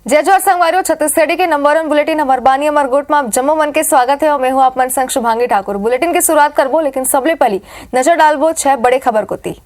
जय जोहार संगवारियों, छत्तीसगढ़ के नंबर 1 बुलेटिन हमारबानी अमर गुट में आप जम्मो मन के स्वागत है और मैं हूं आप मन संग शुभांगी ठाकुर। बुलेटिन की शुरुआत करबो, लेकिन सबले पहली नजर डालबो 6 बड़े खबर को ती।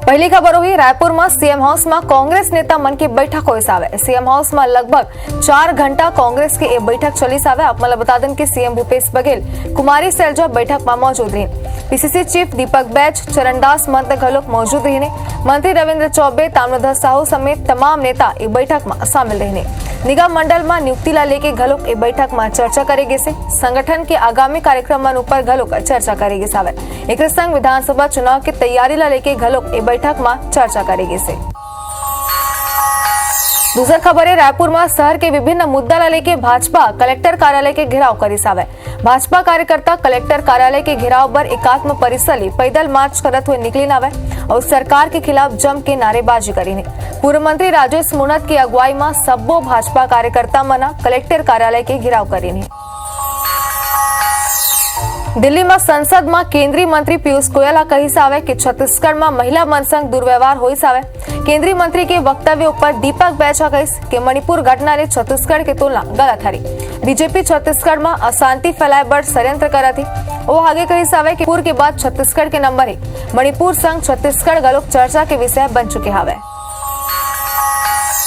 पहली खबर हुई रायपुर में सीएम हाउस में कांग्रेस नेता मन की बैठक होइस आवे। सीएम हाउस में लगभग 4 घंटा कांग्रेस की बैठक चलिस आवे। आप मला बता दें कि सीएम भूपेश बघेल, कुमारी सैलजा बैठक में मौजूद रही। पीसीसी चीफ दीपक बैज, चरणदास महंत घलोक मौजूद रहने। मंत्री रविंद्र चौबे, ताम्रध्वज साहू समेत तमाम नेता इस बैठक में शामिल रहने। निगम मंडल में नियुक्ति ला लेके घलोक इस बैठक में चर्चा करेगी से संगठन के आगामी कार्यक्रम ऊपर घलोक चर्चा करेगी सावे। एक संग विधानसभा चुनाव की तैयारी ला लेके घलोक इस बैठक में चर्चा करेगी से। दूसरा खबर है रायपुर में शहर के विभिन्न मुद्दा ला लेके भाजपा कलेक्टर कार्यालय के घेराव करी सावे। भाजपा कार्यकर्ता कलेक्टर कार्यालय के घेराव पर एकात्म परिसर पैदल मार्च करत हुए निकली नावे और सरकार के खिलाफ जम के नारेबाजी करी ने। पूर्व मंत्री राजेश मुनत की अगुवाई में सब्बो भाजपा कार्यकर्ता मना कलेक्टर कार्यालय के घेराव करी ने। दिल्ली में संसद में केंद्रीय मंत्री पीयूष गोयल कही सावे कि छत्तीसगढ़ में महिला मन संग दुर्व्यवहार होई सावे। केंद्रीय मंत्री के वक्तव्य ऊपर दीपक बैज कहिस कि मणिपुर घटना ने छत्तीसगढ़ की तुलना गलत हरी। बीजेपी छत्तीसगढ़ में अशांति फैलाए बर षड्यंत्र करा थी। वो आगे कही सावे कि पूर्व के बाद छत्तीसगढ़ के नंबर है मणिपुर संग छत्तीसगढ़ गलोक चर्चा के विषय बन चुके हावे।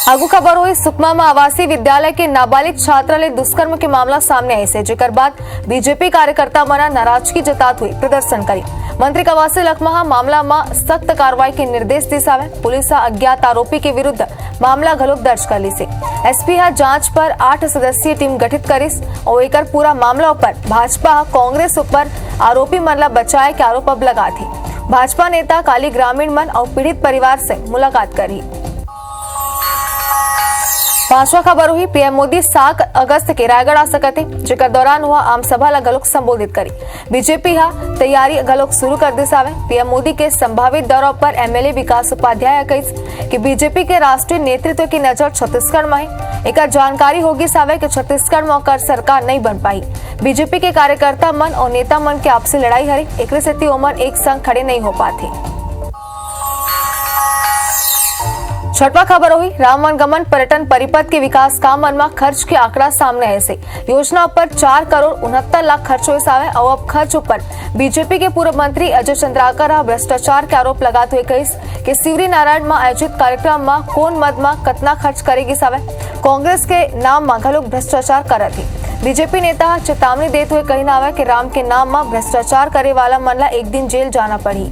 आगू खबर हुई सुकमा में आवासीय विद्यालय के नाबालिग छात्रा ले दुष्कर्म के मामला सामने आए से जेकर बाद बीजेपी कार्यकर्ता मना नाराजगी जतात हुई प्रदर्शन करी। मंत्री कवासी लखमा मामला में सख्त कार्रवाई के निर्देश दिसावे। पुलिस अज्ञात आरोपी के विरुद्ध मामला घलोक दर्ज कर ली से। एसपी जांच पर 8 सदस्यीय टीम गठित करिस और एकर पूरा मामला पर भाजपा कांग्रेस ऊपर आरोपी मन ला बचाए के आरोप अब लगा थी। भाजपा नेता काली ग्रामीण मन और पीड़ित परिवार से मुलाकात करी। पांचवा खबर हुई पीएम मोदी 7 अगस्त के रायगढ़ आ सकते जेकर दौरान हुआ आम सभा ला गलोक संबोधित करी। बीजेपी तैयारी गलोक शुरू कर दी सावे। पीएम मोदी के संभावित दौरे पर एमएलए विकास उपाध्याय कही कि बीजेपी के राष्ट्रीय नेतृत्व की नजर छत्तीसगढ़ में है। एक जानकारी होगी सावे कि छत्तीसगढ़ में कर सरकार नहीं बन पाई। बीजेपी के कार्यकर्ता मन और नेता मन के आपसी लड़ाई हरी, एक से ओमन एक संग खड़े नहीं हो पाते। छठवा खबर हुई राम वनगमन पर्यटन परिपथ के विकास काम में खर्च के आंकड़ा सामने आए से योजना पर 4 करोड़ 69 लाख खर्च हुए सावे और अब खर्च ऊपर बीजेपी के पूर्व मंत्री अजय चंद्राकर भ्रष्टाचार के आरोप लगाते हुए कही कि शिवरी नारायण में आयोजित कार्यक्रम में कौन मद में कितना खर्च करेगी सावे। कांग्रेस के नाम में घलोक भ्रष्टाचार कर थी। बीजेपी नेता चेतावनी देते हुए कही नावे कि राम के नाम में भ्रष्टाचार करे वाला मन ला एक दिन जेल जाना पड़ी।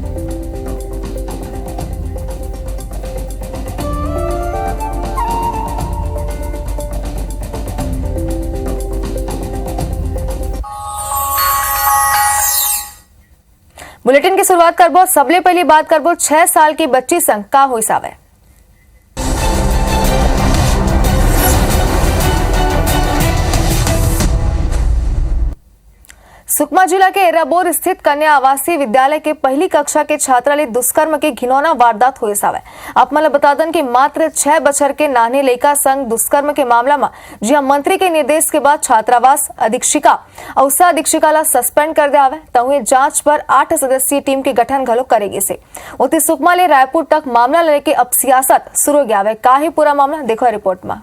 बुलेटिन की शुरुआत करबो, सबले पहली बात करबो 6 साल की बच्ची संग का हुई सावे। सुकमा जिला के एराबोर स्थित कन्या आवासीय विद्यालय के पहली कक्षा के छात्रा ले दुष्कर्म के घिनौना वारदात हुए सावे। आप मला बता दें कि मात्र 6 बछर के नाने लड़का संग दुष्कर्म के मामला में जी मंत्री के निर्देश के बाद छात्रावास अधीक्षिका और सह अधीक्षिका ला सस्पेंड कर दिया तहुए जांच पर 8 सदस्यीय टीम के गठन घलो करेगी से। उति सुकमा ले रायपुर तक मामला लेके अब सियासत शुरू हो गया है। का ही पूरा मामला देखो रिपोर्ट में।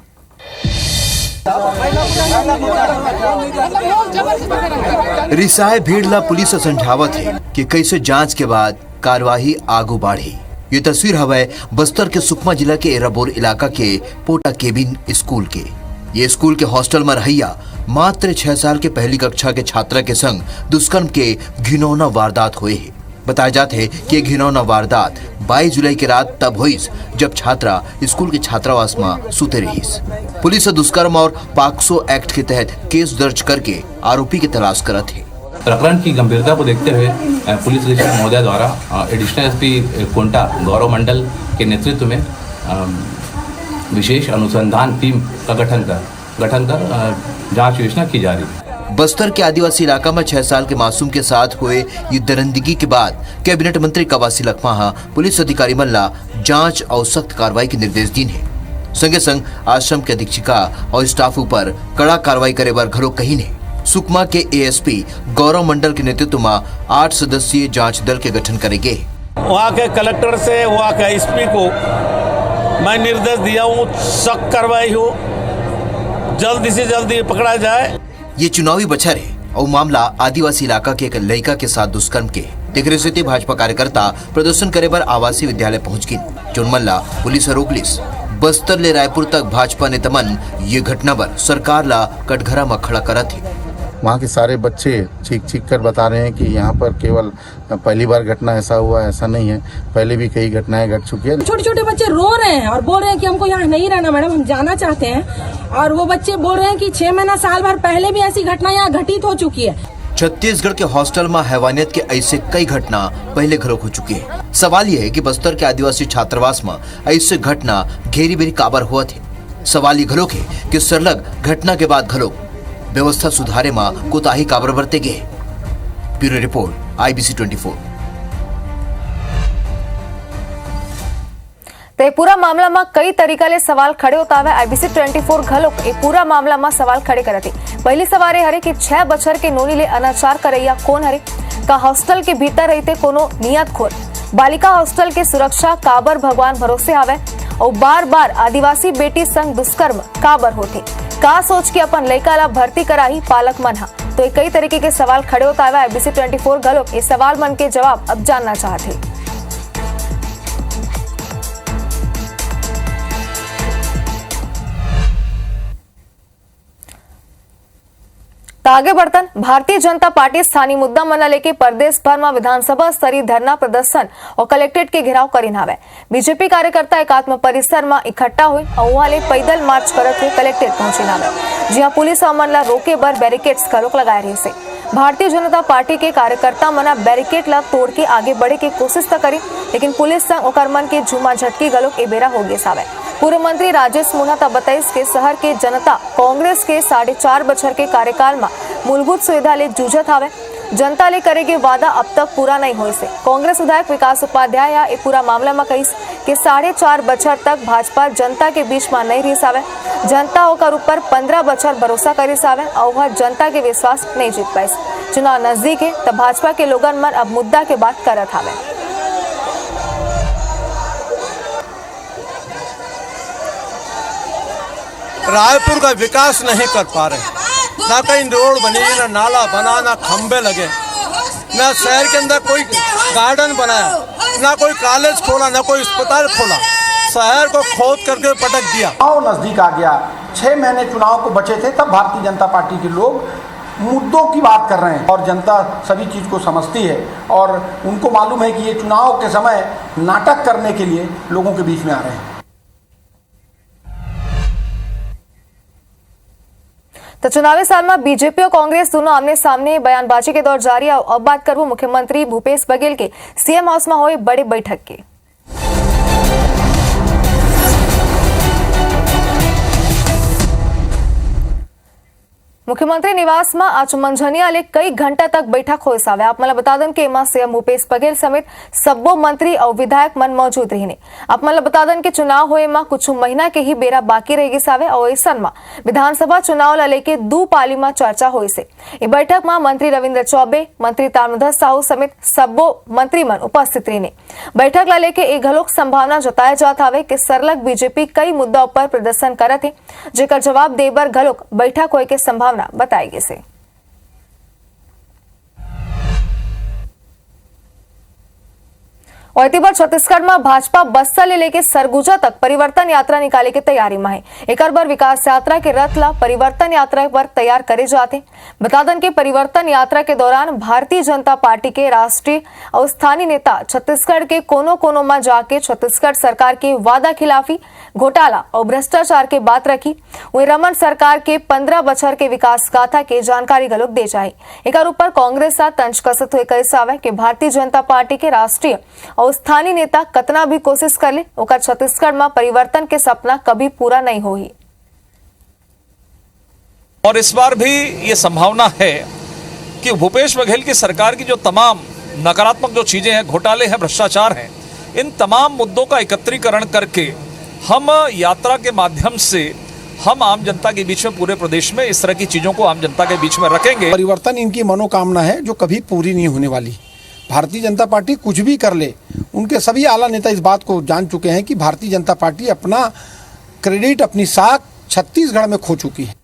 रिसाए भीड़ला पुलिस समझावत है कि कैसे जांच के बाद कार्यवाही आगू बढ़ी। ये तस्वीर हवे बस्तर के सुकमा जिला के एराबोर इलाका के पोटा केबिन स्कूल के। ये स्कूल के हॉस्टल में रहिया मात्र 6 साल के पहली कक्षा के छात्रा के संग दुष्कर्म के घिनौना वारदात हुए है। बताया जाता है कि ये घिनौना वारदात 22 जुलाई की रात तब हुई जब छात्रा स्कूल के छात्रावास में सुते रही। पुलिस दुष्कर्म और पाक्सो एक्ट के तहत केस दर्ज करके आरोपी की तलाश करत है। प्रकरण की गंभीरता को देखते हुए पुलिस अधीक्षक महोदय द्वारा एडिशनल एसपी कोंटा गौरव मंडल के नेतृत्व में विशेष अनुसंधान टीम का गठन कर जांच योजना की जा रही है। बस्तर के आदिवासी इलाका में 6 साल के मासूम के साथ हुए ये दरिंदगी के बाद कैबिनेट मंत्री कवासी लखमा पुलिस अधिकारी मल्ला जांच और सख्त कार्रवाई के निर्देश दी है। संगे संग आश्रम के अधीक्षिका और स्टाफ ऊपर कड़ा कार्रवाई करे बार घरों कही ने। सुकमा के एएसपी गौरव मंडल के नेतृत्व में 8 सदस्यीय जांच दल के गठन करेंगे। वहाँ के कलेक्टर से वहाँ के एसपी को मैं निर्देश दिया हूँ, सख्त कार्रवाई हो, जल्दी से जल्दी पकड़ा जाए। ये चुनावी बछर है और मामला आदिवासी इलाका के एक लड़का के साथ दुष्कर्म के दिखरे स्थिति भाजपा कार्यकर्ता प्रदर्शन करे पर आवासीय विद्यालय पहुंच गई। चुनमल्ला पुलिस और पुलिस बस्तर ले रायपुर तक भाजपा नेता मन ये घटना पर सरकार ला कटघरा में खड़ा करा थी। वहाँ के सारे बच्चे चीख कर बता रहे हैं कि यहाँ पर केवल पहली बार घटना ऐसा हुआ, ऐसा नहीं है, पहले भी कई घटनाएं घट चुकी है। छोटे छोटे बच्चे रो रहे हैं और बोल रहे हैं कि हमको यहाँ नहीं रहना मैडम, हम जाना चाहते हैं। और वो बच्चे बोल रहे हैं कि 6 महीना साल भर पहले भी ऐसी घटना यहाँ घटित हो चुकी है। छत्तीसगढ़ के हॉस्टल में हैवानियत के ऐसे कई घटना पहले घरों हो चुकी है। सवाल यह है कि बस्तर के आदिवासी छात्रावास में ऐसे घटना घेरी बेरी काबर हुआ थे। सवाल ये घरों के कि सरलग घटना के बाद घरों व्यवस्था सुधारे में कोताही काबर बरते गए। Bureau report IBC 24। તે પૂરા મામલામાં કઈ તરીકે સવાલ ખડે હોતા હવે IBC 24 ઘલોક એ પૂરા મામલામાં સવાલ ખડે કરતી। पहली सवारे हरे कि 6 बछर के नोनी ले अनाचार करैया कौन हरे? का हॉस्टल के भीतर रहते कोनो नियत खोर? बालिका हॉस्टल के सुरक्षा काबर भगवान भरोसे आवे और बार बार आदिवासी बेटी संग दुष्कर्म काबर होते? का सोच के अपन लड़का ला भर्ती कराही पालक मन हा? तो कई तरीके के सवाल खड़े होता है IBC 24 घलोक ये सवाल मन के जवाब अब जानना चाहते। आगे बढ़तन भारतीय जनता पार्टी स्थानीय मुद्दा मना लेके प्रदेश भर में विधानसभा स्तरीय धरना प्रदर्शन और कलेक्ट्रेट के घेराव करीन हवे। बीजेपी कार्यकर्ता एकात्म परिसर में इकट्ठा हुए और वहां ले पैदल मार्च करत हुए कलेक्ट्रेट पहुंचे हवे, जहां पुलिस अमन ला रोके बर बैरिकेड्स घलोक लगाए रही से। भारतीय जनता पार्टी के कार्यकर्ता मना बैरिकेड ला तोड़ के आगे बढ़े के कोशिश तो करी, लेकिन पुलिस संग ओकर मन के झुमा झटकी घलोक ए बेरा हो गए सावे। पूर्व मंत्री राजेश मुन्हा बताइस के शहर के जनता कांग्रेस के 4.5 बछर के कार्यकाल में मूलभूत सुविधा ले जूझत हवे। जनता ले करेगे वादा अब तक पूरा नहीं हुए से कांग्रेस विधायक विकास उपाध्याय या पूरा मामला में कही कि 4.5 बछर तक भाजपा जनता के बीच में नहीं रही सावे। जनता होकर ऊपर 15 बछर भरोसा करी सावे और वह जनता के विश्वास नहीं जीत पाई। चुनाव नजदीक है तब भाजपा के लोगन मन अब मुद्दा के बात करत हवे। रायपुर का विकास नहीं कर पा रहे, ना कहीं रोड बनी, ना नाला बना, ना खंबे लगे, ना शहर के अंदर कोई गार्डन बनाया, ना कोई कॉलेज खोला, ना कोई अस्पताल खोला। शहर को खोद करके पटक दिया। चुनाव नजदीक आ गया, 6 महीने चुनाव को बचे थे, तब भारतीय जनता पार्टी के लोग मुद्दों की बात कर रहे हैं और जनता सभी चीज को समझती है और उनको मालूम है कि ये चुनाव के समय नाटक करने के लिए लोगों के बीच में आ रहे हैं। तो चुनावी साल में बीजेपी और कांग्रेस दोनों आमने सामने बयानबाजी के दौर जारी। अब बात करूं मुख्यमंत्री भूपेश बघेल के सीएम हाउस में हुए बड़े बैठक के। मुख्यमंत्री निवास में आज मंझनिया ले कई घंटा तक बैठक हो सावे। आप मला बता दें कि एमा सीएम भूपेश बघेल समेत सब्बो मंत्री और विधायक मन मौजूद रही। आप मला बता दें कि चुनाव होए में कुछ महीना के ही बेरा बाकी रहेगी सावे और ऐसा में विधानसभा चुनाव ला लेके 2 पाली में चर्चा हुई से। ये बैठक में मंत्री रविंद्र चौबे, मंत्री ताम्रध्वज साहू समेत सब्बो मंत्री मन उपस्थित रही। बैठक ला लेके एक घलोक संभावना जताया जात हवे कि सरलग बीजेपी कई मुद्दा पर प्रदर्शन करत है, जेकर जवाब देबर घलोक बैठक होए के संभावना बताएगी से। और इतिबार छत्तीसगढ़ में भाजपा बस्तर ले लेके सरगुजा तक परिवर्तन यात्रा निकाले की तैयारी में है। एक बार विकास यात्रा के रथ ला परिवर्तन यात्रा पर तैयार करे जाते। बता दें कि परिवर्तन यात्रा के दौरान भारतीय जनता पार्टी के राष्ट्रीय और स्थानीय नेता छत्तीसगढ़ के कोनों में जाके छत्तीसगढ़ सरकार के वादा खिलाफी, घोटाला और भ्रष्टाचार के बात रखी। वही रमन सरकार के 15 बछर के विकास गाथा के जानकारी गलोक दे जाए। एक ऊपर कांग्रेस साथ तंज कसत हुए कैसा है कि भारतीय जनता पार्टी के राष्ट्रीय और स्थानीय नेता कतना भी कोशिश कर ले ओकर छत्तीसगढ़ में परिवर्तन के सपना कभी पूरा नहीं होई। और इस बार भी ये संभावना है कि भूपेश बघेल की सरकार की जो तमाम नकारात्मक जो चीजें हैं, घोटाले हैं, भ्रष्टाचार हैं, इन तमाम मुद्दों का एकत्रीकरण करके हम यात्रा के माध्यम से हम आम जनता के बीच में पूरे प्रदेश में इस तरह की चीजों को आम जनता के बीच में रखेंगे। परिवर्तन इनकी मनोकामना है जो कभी पूरी नहीं होने वाली। भारतीय जनता पार्टी कुछ भी कर ले, उनके सभी आला नेता इस बात को जान चुके हैं कि भारतीय जनता पार्टी अपना क्रेडिट, अपनी साख छत्तीसगढ़ में खो चुकी है।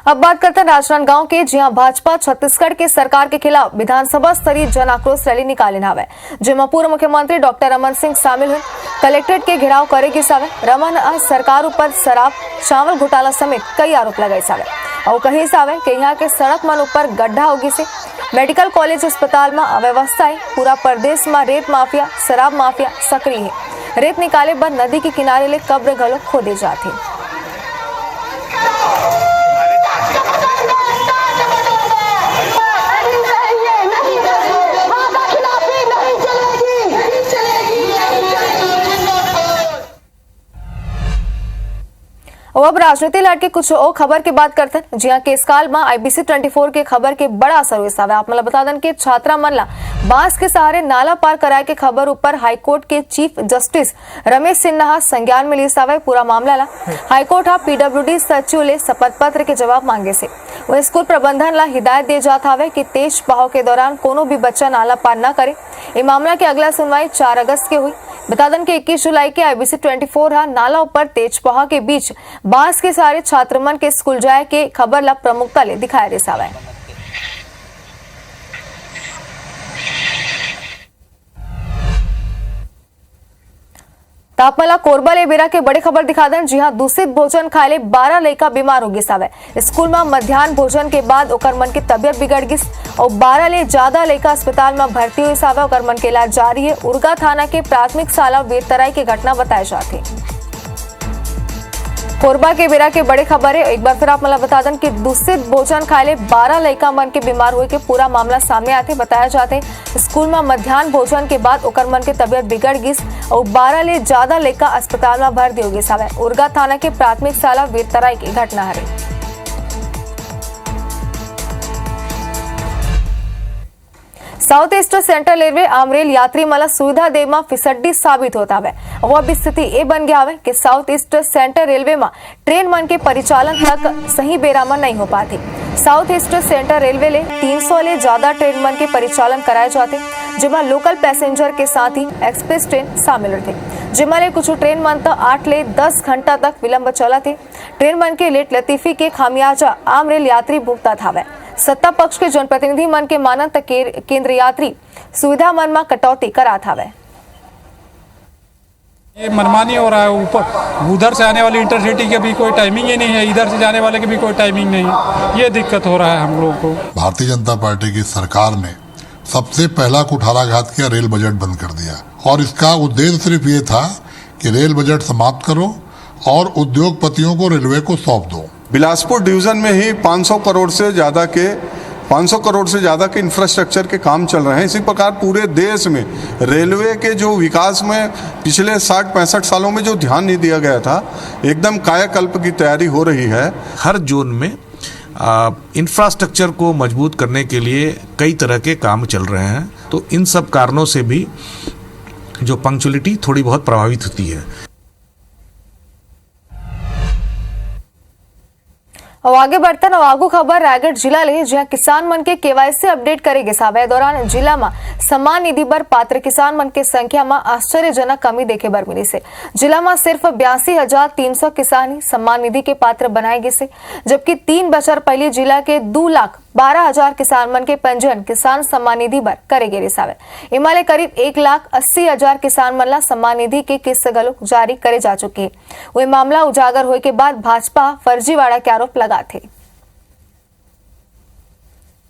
अब बात करते हैं राजनांदगांव के, जहां भाजपा छत्तीसगढ़ की सरकार के खिलाफ विधानसभा स्तरीय जन आक्रोश रैली निकाली नावे, जिसमें पूर्व मुख्यमंत्री डॉक्टर रमन सिंह शामिल हुए। कलेक्ट्रेट के घेराव करेगी सावे। रमन सरकार ऊपर शराब चावल घोटाला समेत कई आरोप लगाए सावे और कही सावे कि यहाँ के सड़क मन ऊपर गड्ढा होगी से मेडिकल कॉलेज अस्पताल में अव्यवस्था है। पूरा प्रदेश में रेत माफिया शराब माफिया सक्रिय है। रेत निकाले बर नदी के किनारे ले कब्र घलो खोदे जाते। और अब राजनीति लाट की कुछ और खबर की बात करते हैं। जी हाँ, केसकाल में IBC 24 के खबर के बड़ा असर हुआ है। आप मतलब बता दें कि छात्रा मनला बांस के सहारे नाला पार कराए के खबर ऊपर हाईकोर्ट के चीफ जस्टिस रमेश सिन्हा संज्ञान में ली सावे। पूरा मामला ला हाईकोर्ट हा PWD सचिव ले शपथ पत्र के जवाब मांगे से वह स्कूल प्रबंधन ला हिदायत दे जाता है कि तेज बहाव के दौरान कोनो भी बच्चा नाला पार न करे। ये मामला की अगला सुनवाई 4 अगस्त के हुई। बता दें कि 21 जुलाई के IBC 24 हा नाला ऊपर तेज बहाव के बीच बांस के सारे छात्र मन के स्कूल जाए के खबर ला प्रमुखता ले दिखाया रे सावे। तापमाला कोरबा ले बेरा के बड़ी खबर दिखा दें। जी हाँ, दूषित भोजन खाए ले 12 लड़का बीमार हो गए सावे। स्कूल में मध्याह्न भोजन के बाद ओकर मन की तबियत बिगड़ गई और 12 ले ज्यादा लड़का अस्पताल में भर्ती हुए सावे। ओकर मन के इलाज जारी है। उर्गा थाना के प्राथमिक शाला वीरतराई की घटना बताए जाते। कोरबा के बेरा के बड़े खबर है। एक बार फिर आप मतलब बता दें कि दूषित भोजन खाए ले 12 लड़का मन के बीमार हुए के पूरा मामला सामने आते बताया जाते। स्कूल में मध्याह्न भोजन के बाद ओकर मन के तबियत बिगड़ गई और 12 ले ज्यादा लड़का अस्पताल में भर्ती हो गए सावे। उर्गा थाना के प्राथमिक शाला वीरतराई की घटना है। साउथ ईस्ट सेंट्रल रेलवे आमरेल यात्री मला सुविधा दे में फिसड्डी साबित होता है। और अब स्थिति ये बन गया है कि साउथ ईस्ट सेंट्रल रेलवे में ट्रेन मन के परिचालन तक सही बेरा में नहीं हो पाती। साउथ ईस्ट सेंट्रल रेलवे ले 300 ले ज्यादा ट्रेन मन के परिचालन कराए जाते, जिसमें लोकल पैसेंजर के साथ ही एक्सप्रेस ट्रेन शामिल रहते। जिसमें ले कुछ ट्रेन मन तो 8 ले 10 घंटा तक विलंब चला थे। ट्रेन मन के लेट लतीफी के खामियाजा आम रेल यात्री भुगता था। सत्ता पक्ष के जनप्रतिनिधि मन के मानन तक केंद्र यात्री सुविधा मन में कटौती करा था। ये मनमानी हो रहा है। ऊपर उधर से आने वाली इंटरसिटी की भी कोई टाइमिंग ही नहीं है, इधर से जाने वाले की भी कोई टाइमिंग नहीं है। ये दिक्कत हो रहा है हम लोगों को। भारतीय जनता पार्टी की सरकार ने सबसे पहला कुठाराघात किया, रेल बजट बंद कर दिया और इसका उद्देश्य सिर्फ ये था कि रेल बजट समाप्त करो और उद्योगपतियों को रेलवे को सौंप दो। बिलासपुर डिवीजन में ही 500 करोड़ से ज़्यादा के इंफ्रास्ट्रक्चर के काम चल रहे हैं। इसी प्रकार पूरे देश में रेलवे के जो विकास में पिछले 60-65 सालों में जो ध्यान नहीं दिया गया था, एकदम कायाकल्प की तैयारी हो रही है। हर जोन में इंफ्रास्ट्रक्चर को मजबूत करने के लिए कई तरह के काम चल रहे हैं, तो इन सब कारणों से भी जो पंक्चुअलिटी थोड़ी बहुत प्रभावित होती है। और आगे बढ़ते हैं आगू खबर रायगढ़ जिला ले, जहां किसान मन के KYC अपडेट करेगे सावे दौरान जिला में सम्मान निधि बर पात्र किसान मन के संख्या में आश्चर्यजनक कमी देखे बर मिली से। जिला में सिर्फ 82,300 किसान ही सम्मान निधि के पात्र बनाए गए से, जबकि 3 बछर पहले जिला के 2,12,000 किसान मन के पंजीयन किसान सम्मान निधि बर करे गए सावे। इमाले करीब 1,80,000 किसान मन ला सम्मान निधि के किस्त गलुक जारी करे जा चुके हैं। वही मामला उजागर होने के बाद भाजपा फर्जीवाड़ा के आरोप लगा थे।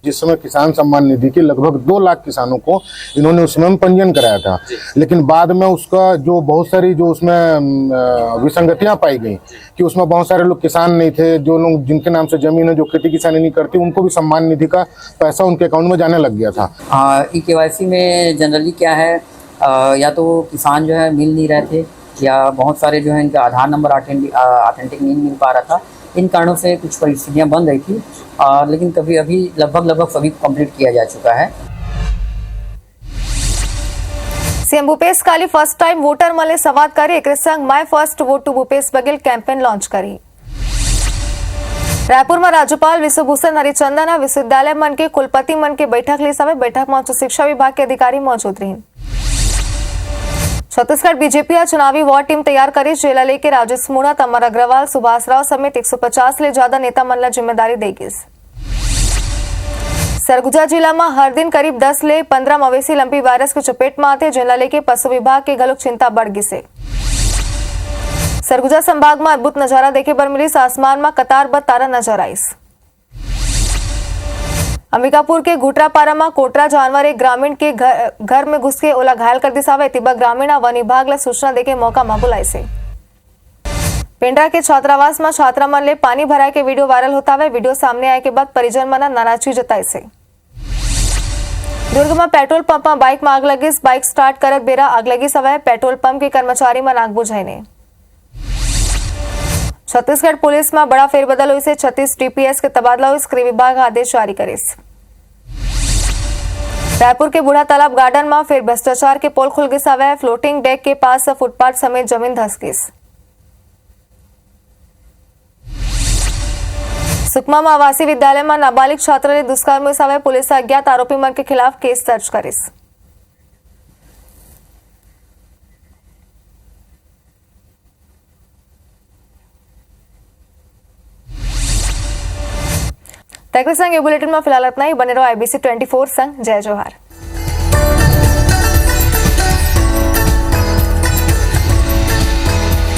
जिस समय किसान सम्मान निधि के लगभग 2 लाख किसानों को इन्होंने उसमें पंजीयन कराया था, लेकिन बाद में उसका जो बहुत सारी जो उसमें विसंगतियां पाई गई कि उसमें बहुत सारे लोग किसान नहीं थे, जो लोग जिनके नाम से जमीन है, जो खेती किसानी नहीं करती, उनको भी सम्मान निधि का पैसा उनके अकाउंट में जाने लग गया था। KYC में जनरली क्या है, या तो किसान जो है मिल नहीं रहे थे, या बहुत सारे जो है इनका आधार नंबर ऑथेंटिक नहीं मिल पा रहा था। इन कारणों से कुछ परिस्थितियां बन रही थी, लेकिन कभी अभी लगभग सभी कंप्लीट किया जा चुका है। सीएम भूपेश काली फर्स्ट टाइम वोटर मले संवाद करे, एक संग my first vote to Bhupesh Baghel campaign launch करी। रायपुर में राज्यपाल विश्वभूषण हरिचंदन विश्वविद्यालय मन के कुलपति मन के बैठक ली समय बैठक में उच्च शिक्षा विभाग के अधिकारी मौजूद रही। छत्तीसगढ़ बीजेपी चुनावी वॉर टीम तैयार करी, जेला लेके राजेश मूणत, अमर अग्रवाल, सुभाष राव समेत 150 ले ज्यादा नेता मन ला जिम्मेदारी देगी। सरगुजा जिला में हर दिन करीब 10 ले 15 मवेशी लंपी वायरस के चपेट में आते, जेला लेके पशु विभाग के गलुक चिंता बढ़ गई से। सरगुजा संभाग में अद्भुत नजारा देखे बर मिली, आसमान में कतारबद्ध तारा नजर आई। अंबिकापुर के घुटरापारा में कोटरा जानवर एक ग्रामीण के घर में घुस के ओला घायल कर दिसावे, तिब्बा ग्रामीण वन विभाग ला सूचना देके मौका में बुलाए से। पेंड्रा के छात्रावास में छात्रा मन ले पानी भराए के वीडियो वायरल होता है, वीडियो सामने आए के बाद परिजन मन नाराजगी जताई से। दुर्ग में पेट्रोल पंप में बाइक में आग लगी, बाइक स्टार्ट करत बेरा आग लगी सवय, पेट्रोल पंप के कर्मचारी मन आग बुझाईने। छत्तीसगढ़ पुलिस में बड़ा फेरबदल हुई से 36 टीपीएस के तबादला हुई, गृह विभाग आदेश जारी करे। रायपुर के बूढ़ा तालाब गार्डन में फिर भ्रष्टाचार के पोल खुल गई है, फ्लोटिंग डेक के पास फुटपाथ समेत जमीन धस गई। सुकमा में आवासीय विद्यालय में नाबालिग छात्र ने दुष्कर्म हुई, पुलिस अज्ञात आरोपी मन के खिलाफ केस दर्ज करे। तक संग बुलेटिन में फिलहाल इतना ही। बने रहो IBC 24 संग। जय जोहार।